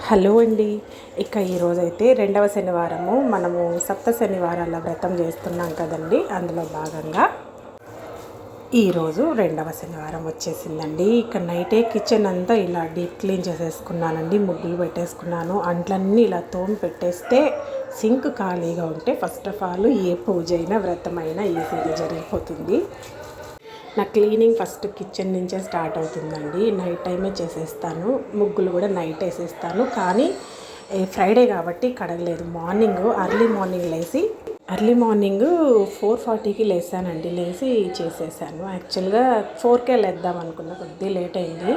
Hello అండి. ఇక ఈరోజైతే రెండవ శనివారము మనము సప్త శనివారాల వ్రతం చేస్తున్నాం కదండి. అందులో భాగంగా ఈరోజు రెండవ శనివారం వచ్చేసిందండి. ఇక నైటే కిచెన్ అంతా ఇలా డీప్ క్లీన్ చేసేసుకున్నానండి. ముగ్గులు పెట్టేసుకున్నాను. అంట్లన్నీ ఇలా తోమి పెట్టేస్తే సింక్ ఖాళీగా ఉంటే ఫస్ట్ ఆఫ్ ఆల్ ఏ పూజ అయినా వ్రతమైనా ఈజీగా జరిగిపోతుంది. నా క్లీనింగ్ ఫస్ట్ కిచెన్ నుంచే స్టార్ట్ అవుతుందండి. నైట్ టైమే చేసేస్తాను. ముగ్గులు కూడా నైట్ వేసేస్తాను. కానీ ఫ్రైడే కాబట్టి కడగలేదు. Early morning 4:40కి లేసానండి. లేచి చేసేసాను. యాక్చువల్గా 4కే లేద్దాం అనుకున్న, కొద్దిగా లేట్ అయింది.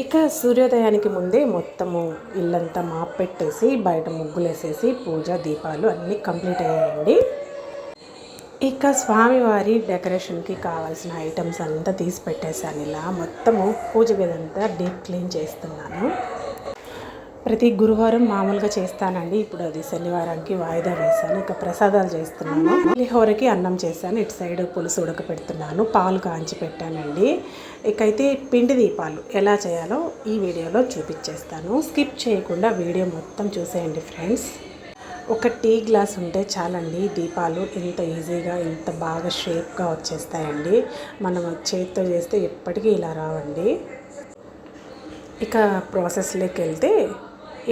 ఇక సూర్యోదయానికి ముందే మొత్తము ఇల్లంతా మాప్ పెట్టేసి బయట ముగ్గులు వేసేసి పూజ దీపాలు అన్నీ కంప్లీట్ అయ్యాయండి. ఇక స్వామివారి డెకరేషన్కి కావాల్సిన ఐటమ్స్ అంతా తీసి పెట్టేశాను. ఇలా మొత్తము పూజ గదంతా డీప్ క్లీన్ చేస్తున్నాను. ప్రతి గురువారం మామూలుగా చేస్తానండి. ఇప్పుడు అది శనివారానికి వాయిదా వేశాను. ఇక ప్రసాదాలు చేస్తున్నాను. పులిహోరకి అన్నం చేశాను. ఇటు సైడ్ పులుసు ఉడకపెడుతున్నాను. పాలు కాంచి పెట్టానండి. ఇకైతే పిండి దీపాలు ఎలా చేయాలో ఈ వీడియోలో చూపించేస్తాను. స్కిప్ చేయకుండా వీడియో మొత్తం చూసేయండి ఫ్రెండ్స్. ఒక టీ గ్లాస్ ఉంటే చాలండి, దీపాలు ఇంత ఈజీగా ఇంత బాగా షేప్గా వచ్చేస్తాయండి. మనం చేతితో చేస్తే ఎప్పటికీ ఇలా రావండి. ఇక ప్రాసెస్లోకి వెళ్తే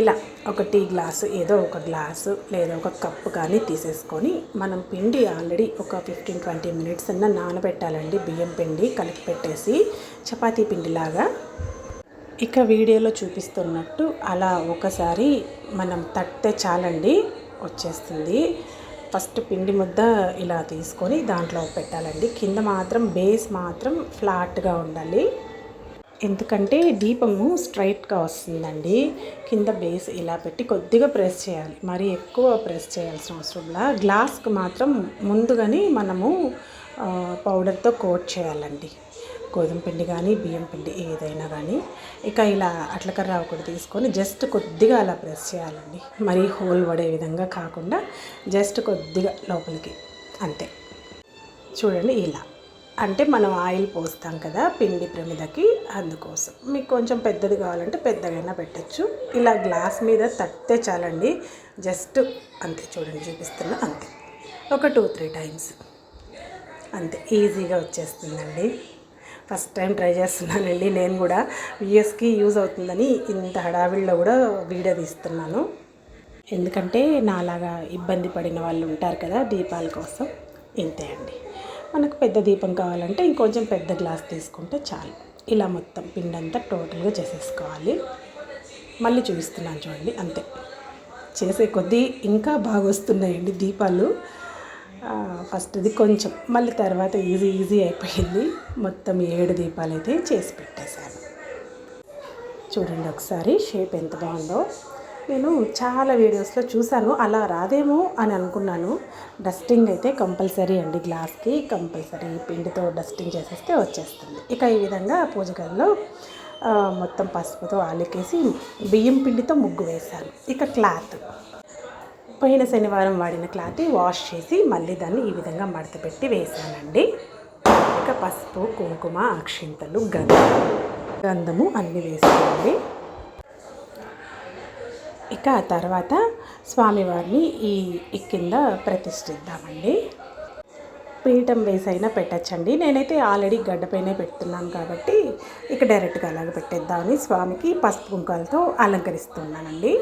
ఇలా ఒక టీ గ్లాసు, ఏదో ఒక గ్లాసు లేదా ఒక కప్పు కానీ తీసేసుకొని మనం పిండి ఆల్రెడీ ఒక 15-20 మినిట్స్ అన్న నానబెట్టాలండి. బియ్యం పిండి కలిపి పెట్టేసి చపాతీ పిండిలాగా. ఇక వీడియోలో చూపిస్తున్నట్టు అలా ఒకసారి మనం తట్టే చాలండి, వచ్చేస్తుంది. ఫస్ట్ పిండి ముద్ద ఇలా తీసుకొని దాంట్లో పెట్టాలండి. కింద మాత్రం బేస్ మాత్రం ఫ్లాట్గా ఉండాలి, ఎందుకంటే దీపము స్ట్రైట్గా వస్తుందండి. కింద బేస్ ఇలా పెట్టి కొద్దిగా ప్రెస్ చేయాలి, మరీ ఎక్కువ ప్రెస్ చేయాల్సిన అవసరంలా. గ్లాస్కి మాత్రం ముందుగానే మనము పౌడర్తో కోట్ చేయాలండి, గోధుమ పిండి కానీ బియ్యం పిండి ఏదైనా కానీ. ఇక ఇలా అట్లకర్ర ఒకటి తీసుకొని జస్ట్ కొద్దిగా అలా ప్రెస్ చేయాలండి. మరీ హోల్ పడే విధంగా కాకుండా జస్ట్ కొద్దిగా లోపలికి, అంతే. చూడండి ఇలా. అంటే మనం ఆయిల్ పోస్తాం కదా పిండి ప్రమిదకి, అందుకోసం. మీకు కొంచెం పెద్దది కావాలంటే పెద్దగైనా పెట్టచ్చు. ఇలా గ్లాస్ మీద తట్టే చాలండి, జస్ట్ అంతే. చూడండి చూపిస్తున్నా, అంతే. ఒక 2-3 టైమ్స్ అంతే, ఈజీగా వచ్చేస్తుందండి. ఫస్ట్ టైం ట్రై చేస్తున్నానండి నేను కూడా. వ్యూయర్స్కి యూజ్ అవుతుందని ఇంత హడావిడిలో కూడా వీడియో తీస్తున్నాను. ఎందుకంటే నాలాగా ఇబ్బంది పడిన వాళ్ళు ఉంటారు కదా దీపాల కోసం. ఇంతే అండి. మనకు పెద్ద దీపం కావాలంటే ఇంకొంచెం పెద్ద గ్లాస్ తీసుకుంటే చాలు. ఇలా మొత్తం పిండి అంతా టోటల్గా చేసేసుకోవాలి. మళ్ళీ చూపిస్తున్నాను చూడండి, అంతే. చేసే కొద్దీ ఇంకా బాగా వస్తున్నాయండి దీపాలు. ఫస్ట్ది కొంచెం, మళ్ళీ తర్వాత ఈజీ అయిపోయింది. మొత్తం 7 దీపాలు అయితే చేసి పెట్టేశాను. చూడండి ఒకసారి షేప్ ఎంత బాగుందో. నేను చాలా వీడియోస్లో చూశాను, అలా రాదేమో అని అనుకున్నాను. డస్టింగ్ అయితే కంపల్సరీ అండి, గ్లాస్కి కంపల్సరీ పిండితో డస్టింగ్ చేసేస్తే వచ్చేస్తుంది. ఇక ఈ విధంగా పూజ గదిలో మొత్తం పసుపుతో అలికేసి బియ్యం పిండితో ముగ్గు వేశాను. ఇక క్లాత్, పోయిన శనివారం వాడిన క్లాత్ వాష్ చేసి మళ్ళీ దాన్ని ఈ విధంగా మడత పెట్టి వేసానండి. ఇక పసుపు, కుంకుమ, అక్షింతలు, గంధము అన్నీ వేసుకోండి. ఇక ఆ తర్వాత స్వామివారిని ఈ కింద ప్రతిష్ఠిద్దామండి. పీఠం వేసైనా పెట్టచ్చండి. నేనైతే ఆల్రెడీ గడ్డపైనే పెడుతున్నాను కాబట్టి ఇక డైరెక్ట్గా అలాగ పెట్టేద్దామని స్వామికి పసుపు కుంకాలతో అలంకరిస్తున్నానండి.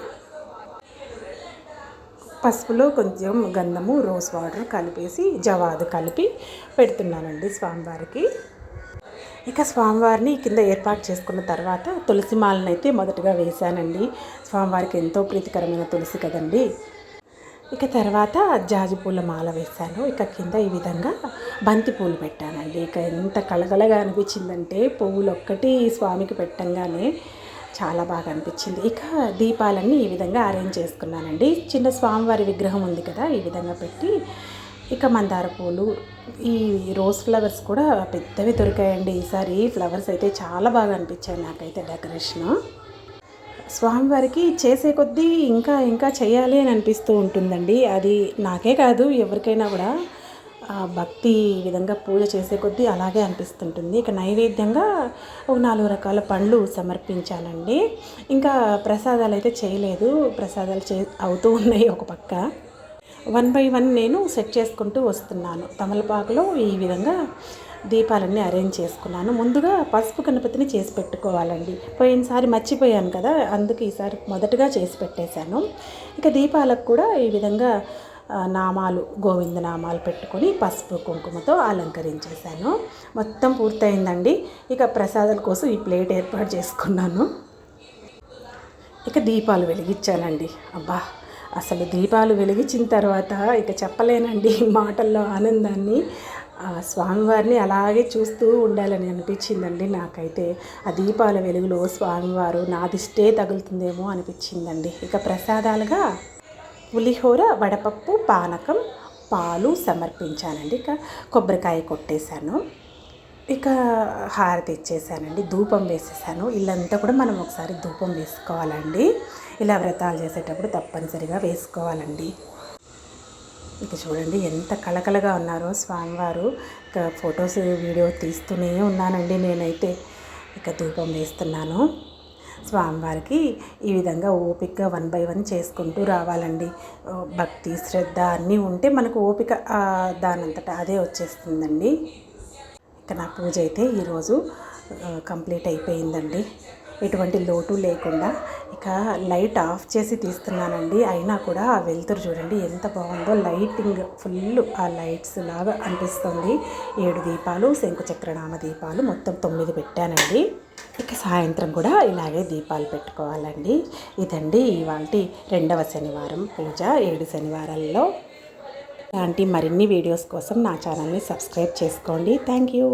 పసుపులో కొంచెం గంధము, రోజ్ వాటర్ కలిపేసి జవాదు కలిపి పెడుతున్నానండి స్వామివారికి. ఇక స్వామివారిని కింద ఏర్పాటు చేసుకున్న తర్వాత తులసి మాలను అయితే మొదటగా వేశానండి. స్వామివారికి ఎంతో ప్రీతికరమైన తులసి కదండి. ఇక తర్వాత జాజి పూల మాల వేశాను. ఇక కింద ఈ విధంగా బంతి పూలు పెట్టానండి. ఇక ఎంత కళకళగా అనిపించిందంటే పువ్వులు ఒక్కటి స్వామికి పెట్టంగానే చాలా బాగా అనిపించింది. ఇక దీపాలన్నీ ఈ విధంగా అరేంజ్ చేసుకున్నానండి. చిన్న స్వామివారి విగ్రహం ఉంది కదా, ఈ విధంగా పెట్టి ఇక మందార పూలు, ఈ రోజ్ ఫ్లవర్స్ కూడా పెద్దవి దొరికాయండి ఈసారి. ఫ్లవర్స్ అయితే చాలా బాగా అనిపించాయి నాకైతే డెకరేషను. స్వామివారికి చేసే కొద్దీ ఇంకా చేయాలి అని అనిపిస్తూ ఉంటుందండి. అది నాకే కాదు, ఎవరికైనా కూడా ఆ భక్తి విధంగా పూజ చేసే కొద్దీ అలాగే అనిపిస్తుంటుంది. ఇక నైవేద్యంగా ఒక 4 రకాల పండ్లు సమర్పించానండి. ఇంకా ప్రసాదాలు అయితే చేయలేదు, ప్రసాదాలు అవుతూ ఉన్నాయి ఒక పక్క. 1 బై 1 నేను సెట్ చేసుకుంటూ వస్తున్నాను. తమలపాకులో ఈ విధంగా దీపాలన్నీ అరేంజ్ చేసుకున్నాను. ముందుగా పసుపు గణపతిని చేసి పెట్టుకోవాలండి. పోయినసారి మర్చిపోయాను కదా, అందుకు ఈసారి మొదటగా చేసి పెట్టేశాను. ఇక దీపాలకు కూడా ఈ విధంగా నామాలు, గోవింద నామాలు పెట్టుకొని పసుపు కుంకుమతో అలంకరించేశాను. మొత్తం పూర్తయిందండి. ఇక ప్రసాదాల కోసం ఈ ప్లేట్ ఏర్పాటు చేసుకున్నాను. ఇక దీపాలు వెలిగించానండి. అబ్బా, అసలు దీపాలు వెలిగించిన తర్వాత ఇక చెప్పలేనండి మాటల్లో ఆనందాన్ని. స్వామివారిని అలాగే చూస్తూ ఉండాలని అనిపించిందండి నాకైతే. ఆ దీపాల వెలుగులో స్వామివారు నా దిష్టే తగులుతుందేమో అనిపించిందండి. ఇక ప్రసాదాలుగా పులిహోర, వడపప్పు, పానకం, పాలు సమర్పించానండి. ఇక కొబ్బరికాయ కొట్టేశాను. ఇక హారతి ఇచ్చేసానండి, ధూపం వేసేసాను. ఇల్లంతా కూడా మనం ఒకసారి ధూపం వేసుకోవాలండి. ఇలా వ్రతాలు చేసేటప్పుడు తప్పనిసరిగా వేసుకోవాలండి. ఇక చూడండి ఎంత కళకళగా ఉన్నారో స్వామివారు. ఇక ఫొటోస్, వీడియో తీస్తూనే ఉన్నానండి నేనైతే. ఇక ధూపం వేస్తున్నాను. స్వామివారికి ఈ విధంగా ఓపికగా 1 బై 1 చేసుకుంటూ రావాలండి. భక్తి, శ్రద్ధ అన్నీ ఉంటే మనకు ఓపిక దానంతటా అదే వచ్చేస్తుందండి. ఇక నా పూజ అయితే ఈరోజు కంప్లీట్ అయిపోయిందండి, ఎటువంటి లోటు లేకుండా. ఇక లైట్ ఆఫ్ చేసి తీస్తున్నానండి. అయినా కూడా ఆ వెలుతురు చూడండి ఎంత బాగుందో. లైటింగ్ ఫుల్ ఆ లైట్స్ లాగా అనిపిస్తుంది. 7 దీపాలు, శంకుచక్రనామ దీపాలు మొత్తం 9 పెట్టానండి. ఇక సాయంత్రం కూడా ఇలాగే దీపాలు పెట్టుకోవాలండి. ఇదండి ఇవాల్టి 2వ శనివారం పూజ 7 శనివారాల్లో. ఇలాంటి మరిన్ని వీడియోస్ కోసం నా ఛానల్ని సబ్స్క్రైబ్ చేసుకోండి. Thank you.